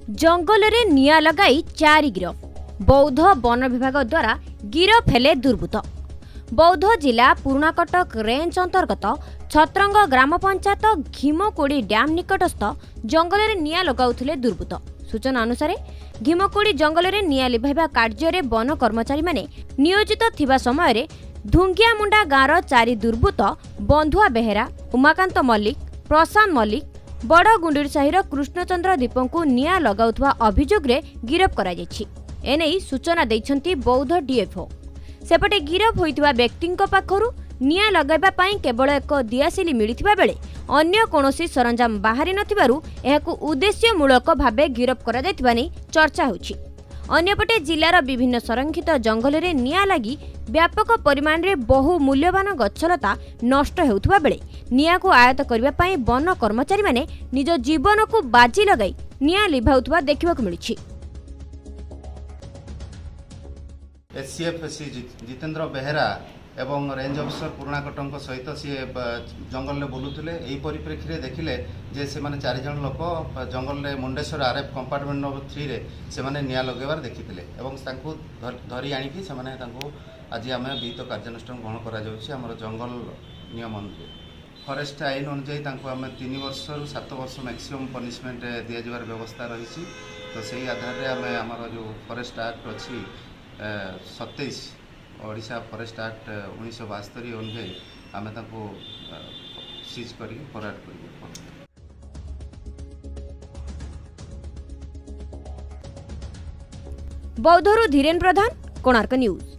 जंगल रे निया लगाई 4 गिरफ। बौद्ध वन विभाग द्वारा गिरफ हेले दुर्बृत्त। बौद्ध जिला पुराकटक रेंज अंतर्गत छत्रंग ग्राम पंचायत घिमकोड़ी डैम निकटस्थ जंगल रे निया लगाउथिले दुर्बृत्त। सूचना अनुसार घिमकोड़ी जंगल रे निया लिभाइबा कार्य वन कर्मचारी माने नियोजित थिबा समय रे धुंगियामुंडा गाँवर 4 दुर्बृत्त बंधुआ बेहेरा, उमाकांत मल्लिक, प्रशांत मल्लिक, बड़ गुंडीर साहिर कृष्णचंद्र दीपंकु निया लगाउथवा अभियोग रे गिरफ करा जायछि। एनेई सूचना दैछंती बौद्ध डीएफओ। सेपटे गिरफ होइतिबा व्यक्तिंक पाखरु निया लगाइबा पई केवल एक दियासिली मिलिथिबा बेले अन्य कोनोसी सरंजाम बाहरी नथिबारु एहाकु उद्देश्यमूलक भाबे गिरफ करा जायतिबा नै चर्चा होछि। अन्यपटे जिलार विभिन्न संरक्षित जंगल रे निया लागि व्यापक परिमाण रे बहु मूल्यवान गछलता नष्ट हेउथबा बेले निया को आयत करबा पई वन कर्मचारी माने निज जीवन को बाजी लगाई निया लिभाउथबा देखिबाकु मिलिछि। एससीएफ जितेंद्र बेहेरा एवं रेंज अफिसर पुराकटक सहित सी जंगल में बुलूले। यही परिप्रेक्षी में देखिले जे से माने 4 जन लोक जंगल में मुंडेश्वर आरएफ कंपार्टमेंट नंबर 3 रे से माने निया लगेबार देखिले एवं तांको धरी आनिकी से माने तांको आज आम विहित कार्यानुष्ठान ग्रहण करा जाउछि। हमर जंगल नियम अनुसार फरेस्ट आईन अनुसार तांको आम 3 वर्ष रु 7 वर्ष मैक्सिमम पनिशमेंट दिया जबार व्यवस्था रही। तो सही आधार रे आम हमर जो फरेस्ट एक्ट अछि 27 ओडिशा फरेस्ट एक्ट 1972 अनुसार आम तांको सीज करी फरार करी। बौद्धरू धीरेन प्रधान, कोणार्क न्यूज।